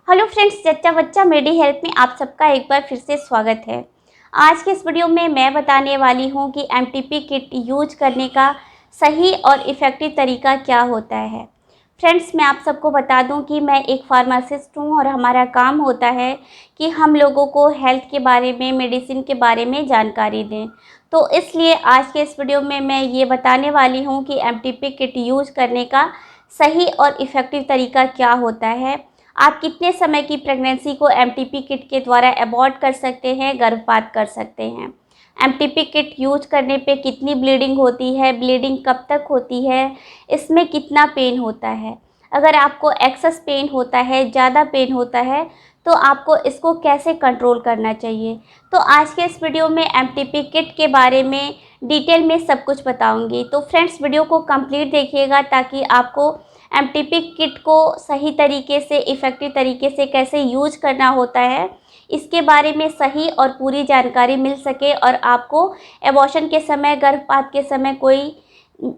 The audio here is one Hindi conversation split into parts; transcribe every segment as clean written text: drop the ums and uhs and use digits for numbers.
हेलो फ्रेंड्स, जच्चा बच्चा मेडी हेल्प में आप सबका एक बार फिर से स्वागत है। आज के इस वीडियो में मैं बताने वाली हूं कि एमटीपी किट यूज करने का सही और इफ़ेक्टिव तरीका क्या होता है। फ्रेंड्स, मैं आप सबको बता दूं कि मैं एक फार्मासिस्ट हूं और हमारा काम होता है कि हम लोगों को हेल्थ के बारे में, मेडिसिन के बारे में जानकारी दें। तो इसलिए आज के इस वीडियो में मैं ये बताने वाली हूँ कि एमटीपी किट यूज करने का सही और इफ़ेक्टिव तरीका क्या होता है। आप कितने समय की प्रेगनेंसी को एमटीपी किट के द्वारा अबॉर्ट कर सकते हैं, गर्भपात कर सकते हैं। एमटीपी किट यूज करने पे कितनी ब्लीडिंग होती है, ब्लीडिंग कब तक होती है, इसमें कितना पेन होता है। अगर आपको एक्सेस पेन होता है, ज़्यादा पेन होता है, तो आपको इसको कैसे कंट्रोल करना चाहिए। तो आज के इस वीडियो में एमटीपी किट के बारे में डिटेल में सब कुछ बताऊंगी। तो फ्रेंड्स, वीडियो को कंप्लीट देखिएगा ताकि आपको एमटीपी किट को सही तरीके से, इफ़ेक्टिव तरीके से कैसे यूज करना होता है, इसके बारे में सही और पूरी जानकारी मिल सके और आपको एबॉर्शन के समय, गर्भपात के समय कोई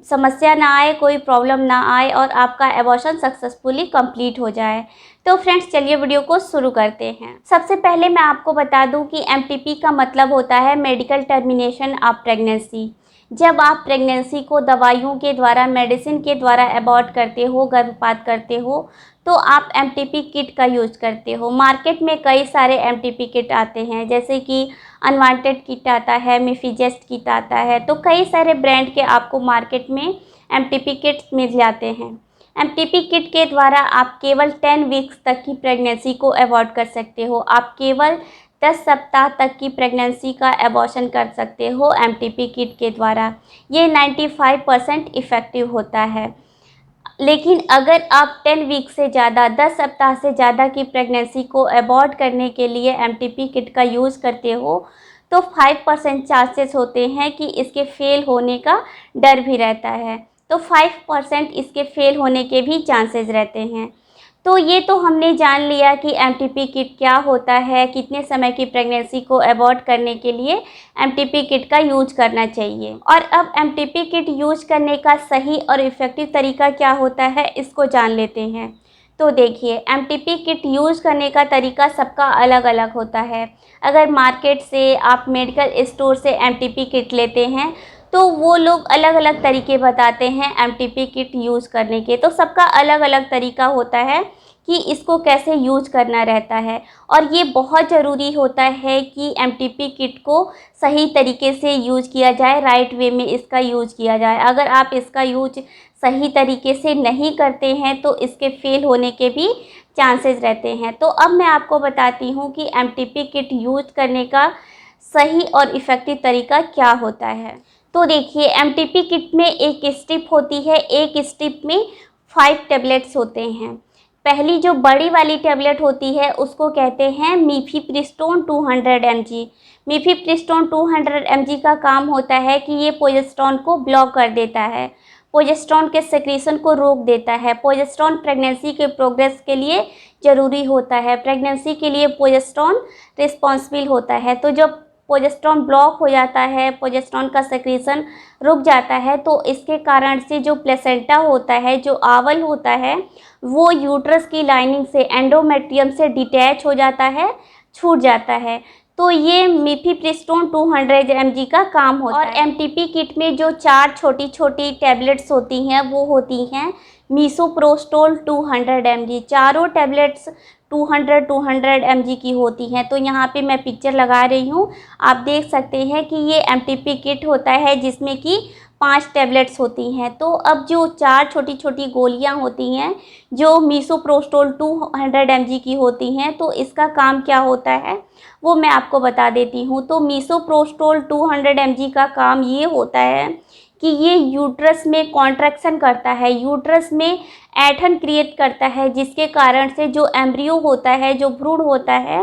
समस्या ना आए, कोई प्रॉब्लम ना आए और आपका एबॉर्शन सक्सेसफुली कंप्लीट हो जाए। तो फ्रेंड्स, चलिए वीडियो को शुरू करते हैं। सबसे पहले मैं आपको बता दूं कि एमटीपी का मतलब होता है मेडिकल टर्मिनेशन ऑफ प्रेगनेंसी। जब आप प्रेगनेंसी को दवाइयों के द्वारा, मेडिसिन के द्वारा अबॉर्ट करते हो, गर्भपात करते हो, तो आप एमटीपी किट का यूज करते हो। मार्केट में कई सारे एमटीपी किट आते हैं, जैसे कि अनवांटेड किट आता है, मिफीजेस्ट किट आता है। तो कई सारे ब्रांड के आपको मार्केट में एमटीपी किट्स मिल जाते हैं। एमटीपी किट के द्वारा आप केवल 10 वीक्स तक की प्रेगनेंसी को अवॉइड कर सकते हो। आप केवल 10 सप्ताह तक की प्रेगनेंसी का एबॉर्शन कर सकते हो एमटीपी किट के द्वारा। ये 95% इफ़ेक्टिव होता है। लेकिन अगर आप 10 वीक से ज़्यादा, 10 सप्ताह से ज़्यादा की प्रेगनेंसी को अबॉर्ट करने के लिए एमटीपी किट का यूज़ करते हो, तो 5% चांसेस होते हैं कि इसके फेल होने का डर भी रहता है। तो 5% इसके फेल होने के भी चांसेस रहते हैं। तो ये तो हमने जान लिया कि एमटीपी किट क्या होता है, कितने समय की प्रेगनेंसी को अबॉर्ट करने के लिए एमटीपी किट का यूज करना चाहिए। और अब एमटीपी किट यूज करने का सही और इफ़ेक्टिव तरीका क्या होता है, इसको जान लेते हैं। तो देखिए, एमटीपी किट यूज करने का तरीका सबका अलग अलग होता है। अगर मार्केट से, आप मेडिकल स्टोर से एमटीपी किट लेते हैं, तो वो लोग अलग अलग तरीके बताते हैं एमटीपी किट यूज़ करने के। तो सबका अलग अलग तरीका होता है कि इसको कैसे यूज करना रहता है। और ये बहुत ज़रूरी होता है कि एमटीपी किट को सही तरीके से यूज किया जाए, राइट वे में इसका यूज किया जाए। अगर आप इसका यूज सही तरीके से नहीं करते हैं तो इसके फेल होने के भी चांसेस रहते हैं। तो अब मैं आपको बताती हूँ कि एमटीपी किट यूज करने का सही और इफ़ेक्टिव तरीका क्या होता है। तो देखिए, एमटीपी किट में एक स्ट्रिप होती है, एक स्ट्रिप में 5 टैबलेट्स होते हैं। पहली जो बड़ी वाली टैबलेट होती है उसको कहते हैं मीफीप्रिस्टोन 200 mg। मीफीप्रिस्टोन 200 mg का काम होता है कि ये प्रोजेस्टेरोन को ब्लॉक कर देता है, प्रोजेस्टेरोन के सेक्रेशन को रोक देता है। प्रोजेस्टेरोन प्रेगनेंसी के प्रोग्रेस के लिए ज़रूरी होता है। प्रेगनेंसी के लिए प्रोजेस्टेरोन रिस्पॉन्सिबल होता है। तो जब प्रोजेस्टेरोन ब्लॉक हो जाता है, प्रोजेस्टेरोन का सेक्रेशन रुक जाता है, तो इसके कारण से जो प्लेसेंटा होता है, जो आंवल होता है, वो यूट्रस की लाइनिंग से, एंडोमेट्रियम से डिटैच हो जाता है, छूट जाता है। तो ये मीफीप्रिस्टोन 200 mg का काम होता है। और एमटीपी किट में जो 4 छोटी छोटी टैबलेट्स होती हैं वो होती हैं मीसोप्रोस्टोल 200 mg। चारों टैबलेट्स 200 mg की होती हैं। तो यहाँ पे मैं पिक्चर लगा रही हूँ, आप देख सकते हैं कि ये एमटीपी किट होता है जिसमें कि 5 टैबलेट्स होती हैं। तो अब जो 4 छोटी छोटी गोलियाँ होती हैं जो मीसोप्रोस्टोल 200 mg की होती हैं, तो इसका काम क्या होता है वो मैं आपको बता देती हूँ। तो मीसोप्रोस्टोल 200 mg का काम ये होता है कि ये यूट्रस में कॉन्ट्रैक्शन करता है, यूट्रस में ऐंठन क्रिएट करता है, जिसके कारण से जो एम्ब्रियो होता है, जो भ्रूण होता है,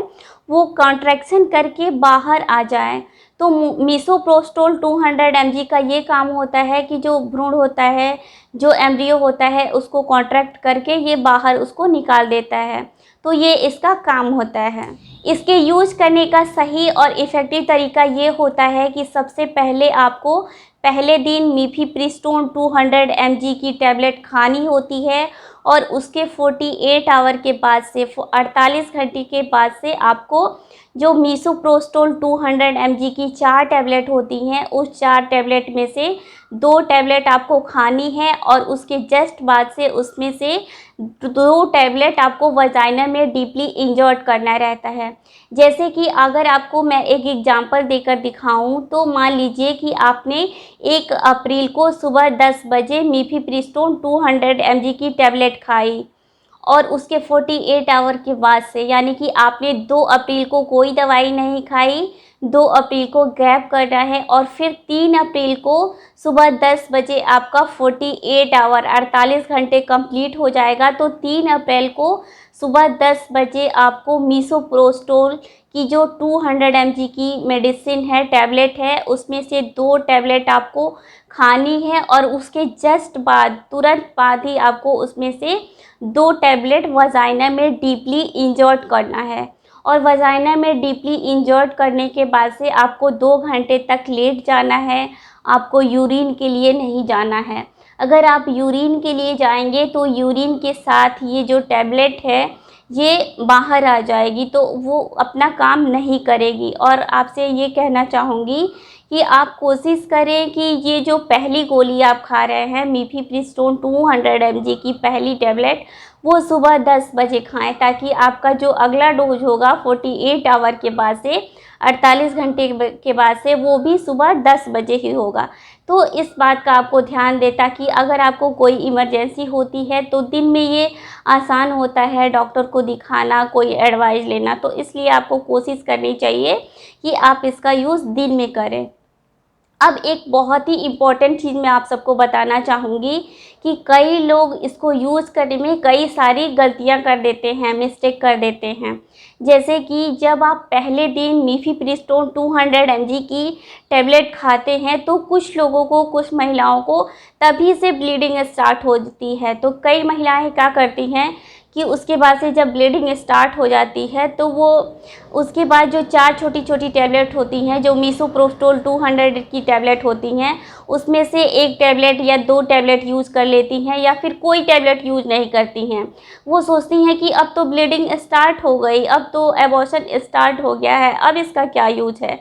वो कॉन्ट्रैक्शन करके बाहर आ जाए। तो मीसोप्रोस्टोल 200 mg का ये काम होता है कि जो भ्रूण होता है, जो एम्ब्रियो होता है, उसको कॉन्ट्रैक्ट करके ये बाहर उसको निकाल देता है। तो ये इसका काम होता है। इसके यूज करने का सही और इफ़ेक्टिव तरीका ये होता है कि सबसे पहले आपको पहले दिन मीफीप्रिस्टोन 200 mg की टैबलेट खानी होती है और उसके 48 आवर के बाद से 48 घंटे के बाद से आपको जो मीसोप्रोस्टोल 200 mg की 4 टैबलेट होती हैं, उस 4 टैबलेट में से 2 टैबलेट आपको खानी है और उसके जस्ट बाद से उसमें से 2 टैबलेट आपको वजाइना में डीपली इंजर्ट करना रहता है। जैसे कि अगर आपको मैं एक एग्जांपल देकर दिखाऊं तो मान लीजिए कि आपने 1 अप्रैल को सुबह 10 बजे मीफीप्रिस्टोन 200 mg की टैबलेट खाई और उसके 48 आवर के बाद से, यानी कि आपने 2 अप्रैल को कोई दवाई नहीं खाई, 2 अप्रैल को गैप करना है और फिर 3 अप्रैल को सुबह 10 बजे आपका 48 आवर 48 घंटे कंप्लीट हो जाएगा। तो 3 अप्रैल को सुबह 10 बजे आपको मीसोप्रोस्टोल की जो 200 mg की मेडिसिन है, टैबलेट है, उसमें से 2 टैबलेट आपको खानी है और उसके जस्ट बाद, तुरंत बाद ही आपको उसमें से 2 टैबलेट वजाइना में डीपली इंजर्ट करना है। और वजाइना में डीपली इंजर्ट करने के बाद से आपको 2 घंटे तक लेट जाना है, आपको यूरिन के लिए नहीं जाना है। अगर आप यूरिन के लिए जाएंगे तो यूरिन के साथ ये जो टैबलेट है ये बाहर आ जाएगी, तो वो अपना काम नहीं करेगी। और आपसे ये कहना चाहूँगी कि आप कोशिश करें कि ये जो पहली गोली आप खा रहे हैं मीफीप्रिस्टोन 200 mg की पहली टैबलेट, वो सुबह 10 बजे खाएं, ताकि आपका जो अगला डोज होगा 48 आवर के बाद से, 48 घंटे के बाद से, वो भी सुबह 10 बजे ही होगा। तो इस बात का आपको ध्यान दें, ताकि अगर आपको कोई इमरजेंसी होती है तो दिन में ये आसान होता है डॉक्टर को दिखाना, कोई एडवाइस लेना। तो इसलिए आपको कोशिश करनी चाहिए कि आप इसका यूज़ दिन में करें। अब एक बहुत ही इम्पॉर्टेंट चीज़ मैं आप सबको बताना चाहूँगी कि कई लोग इसको यूज़ करने में कई सारी गलतियाँ कर देते हैं, मिस्टेक कर देते हैं। जैसे कि जब आप पहले दिन मीफीप्रिस्टोन 200 mg की टैबलेट खाते हैं तो कुछ लोगों को, कुछ महिलाओं को तभी से ब्लीडिंग स्टार्ट होती है। तो कई महिलाएं क्या करती हैं कि उसके बाद से जब ब्लीडिंग स्टार्ट हो जाती है तो वो उसके बाद जो 4 छोटी छोटी टैबलेट होती हैं, जो मीसोप्रोस्टोल 200 की टैबलेट होती हैं, उसमें से 1 टैबलेट या 2 टैबलेट यूज़ कर लेती हैं या फिर कोई टैबलेट यूज़ नहीं करती हैं। वो सोचती हैं कि अब तो ब्लीडिंग स्टार्ट हो गई, अब तो एबॉर्शन स्टार्ट हो गया है, अब इसका क्या यूज़ है।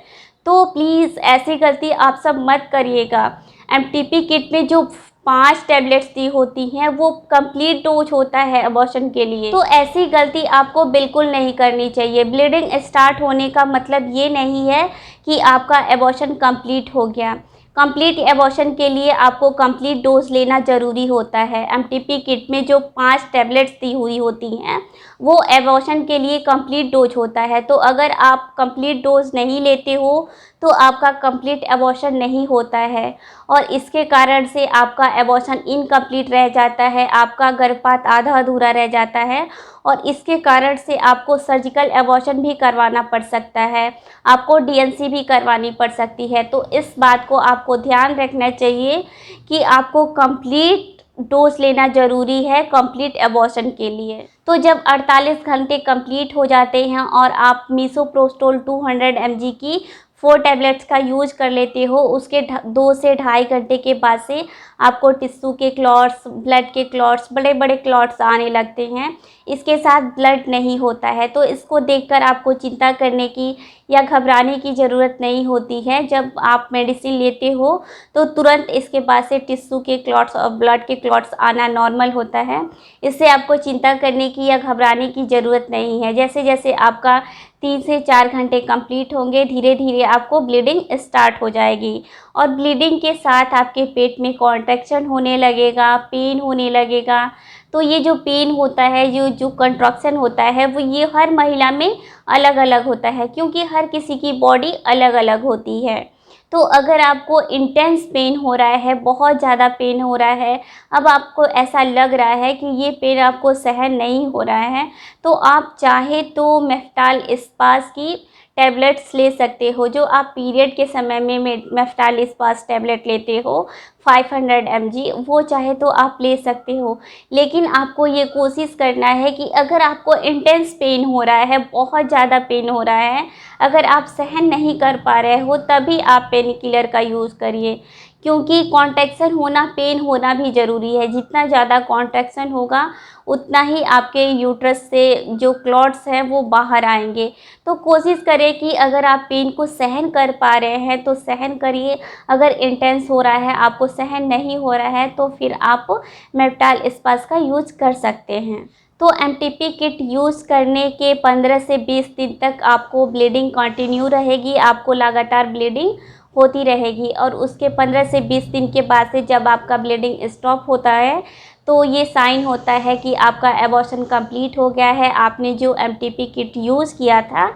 तो प्लीज़ ऐसी गलती आप सब मत करिएगा। एमटीपी किट में जो 5 टैबलेट्स दी होती हैं वो कंप्लीट डोज होता है अबॉर्शन के लिए। तो ऐसी गलती आपको बिल्कुल नहीं करनी चाहिए। ब्लीडिंग स्टार्ट होने का मतलब ये नहीं है कि आपका अबॉर्शन कंप्लीट हो गया। कंप्लीट एबॉर्शन के लिए आपको कंप्लीट डोज लेना ज़रूरी होता है। एमटीपी किट में जो 5 टैबलेट्स दी हुई होती हैं वो एबॉर्शन के लिए कंप्लीट डोज होता है। तो अगर आप कंप्लीट डोज नहीं लेते हो तो आपका कंप्लीट एबॉर्शन नहीं होता है और इसके कारण से आपका एबॉर्शन इनकम्प्लीट रह जाता है, आपका गर्भपात आधा अधूरा रह जाता है और इसके कारण से आपको सर्जिकल एबॉर्शन भी करवाना पड़ सकता है, आपको डीएनसी भी करवानी पड़ सकती है। तो इस बात को आपको ध्यान रखना चाहिए कि आपको कंप्लीट डोज लेना ज़रूरी है कंप्लीट एबॉर्शन के लिए। तो जब 48 घंटे कंप्लीट हो जाते हैं और आप मीसोप्रोस्टोल 200 mg की 4 टैबलेट्स का यूज कर लेते हो, उसके 2 से ढाई घंटे के बाद से आपको टिश्यू के क्लॉट्स, ब्लड के क्लॉट्स, बड़े बड़े क्लॉट्स आने लगते हैं। इसके साथ ब्लड नहीं होता है। तो इसको देखकर आपको चिंता करने की या घबराने की ज़रूरत नहीं होती है। जब आप मेडिसिन लेते हो तो तुरंत इसके बाद से टिश्यू के क्लॉट्स और ब्लड के क्लॉट्स आना नॉर्मल होता है। इससे आपको चिंता करने की या घबराने की ज़रूरत नहीं है। जैसे जैसे आपका 3 से 4 घंटे कंप्लीट होंगे, धीरे धीरे आपको ब्लीडिंग स्टार्ट हो जाएगी और ब्लीडिंग के साथ आपके पेट में कॉन्ट्रैक्शन होने लगेगा, पेन होने लगेगा। तो ये जो पेन होता है, ये जो कंट्रैक्शन होता है, वो ये हर महिला में अलग अलग होता है, क्योंकि हर किसी की बॉडी अलग अलग होती है। तो अगर आपको इंटेंस पेन हो रहा है, बहुत ज़्यादा पेन हो रहा है, अब आपको ऐसा लग रहा है कि ये पेन आपको सहन नहीं हो रहा है, तो आप चाहे तो मेफ्टाल स्पास की टैबलेट्स ले सकते हो, जो आप पीरियड के समय में मेफ्टाल स्पास टैबलेट लेते हो 500 mg, वो चाहे तो आप ले सकते हो। लेकिन आपको ये कोशिश करना है कि अगर आपको इंटेंस पेन हो रहा है, बहुत ज़्यादा पेन हो रहा है, अगर आप सहन नहीं कर पा रहे हो, तभी आप पेन किलर का यूज़ करिए। क्योंकि कॉन्ट्रैक्शन होना, पेन होना भी ज़रूरी है। जितना ज़्यादा कॉन्ट्रैक्शन होगा उतना ही आपके यूट्रस से जो क्लॉट्स हैं वो बाहर आएंगे। तो कोशिश करें कि अगर आप पेन को सहन कर पा रहे हैं तो सहन करिए। अगर इंटेंस हो रहा है, आपको सहन नहीं हो रहा है, तो फिर आप मेप्टाइल स्पास का यूज कर सकते हैं। तो एमटीपी किट यूज़ करने के 15 से 20 दिन तक आपको ब्लीडिंग कंटिन्यू रहेगी, आपको लगातार ब्लीडिंग होती रहेगी। और उसके 15 से 20 दिन के बाद से जब आपका ब्लीडिंग स्टॉप होता है तो ये साइन होता है कि आपका एबॉर्शन कंप्लीट हो गया है, आपने जो एमटीपी किट यूज़ किया था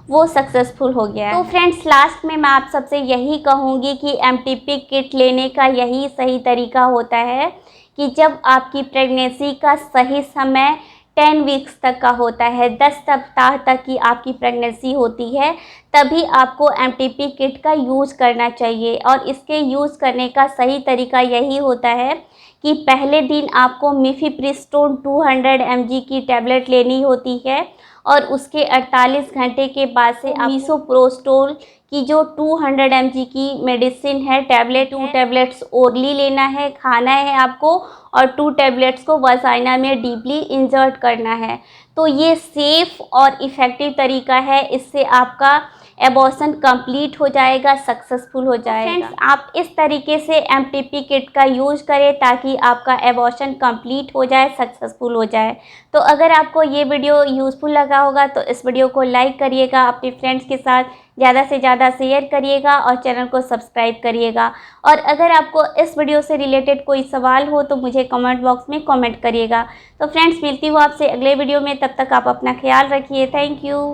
वो सक्सेसफुल हो गया है। तो फ्रेंड्स, लास्ट में मैं आप सबसे यही कहूँगी कि एमटीपी किट लेने का यही सही तरीका होता है कि जब आपकी प्रेगनेंसी का सही समय 10 वीक्स तक का होता है, 10 सप्ताह तक की आपकी प्रेगनेंसी होती है, तभी आपको एमटीपी किट का यूज़ करना चाहिए। और इसके यूज़ करने का सही तरीका यही होता है कि पहले दिन आपको मिफिप्रिस्टोन 200 mg की टैबलेट लेनी होती है और उसके 48 घंटे के बाद से आप मिसोप्रोस्टोल की जो 200 mg की मेडिसिन है, टैबलेट, 2 टैबलेट्स ओरली लेना है, खाना है आपको, और 2 टैबलेट्स को वजाइना में डीपली इंसर्ट करना है। तो ये सेफ़ और इफ़ेक्टिव तरीका है, इससे आपका एबॉर्शन कंप्लीट हो जाएगा, सक्सेसफुल हो जाएगा। फ्रेंड्स, आप इस तरीके से एमटीपी किट का यूज़ करें ताकि आपका एबॉर्शन कंप्लीट हो जाए, सक्सेसफुल हो जाए। तो अगर आपको ये वीडियो यूज़फुल लगा होगा तो इस वीडियो को लाइक करिएगा, अपने फ्रेंड्स के साथ ज़्यादा से ज़्यादा शेयर करिएगा और चैनल को सब्सक्राइब करिएगा। और अगर आपको इस वीडियो से रिलेटेड कोई सवाल हो तो मुझे कमेंट बॉक्स में कमेंट करिएगा। तो फ्रेंड्स, मिलती हूँ आपसे अगले वीडियो में, तब तक आप अपना ख्याल रखिए। Thank you.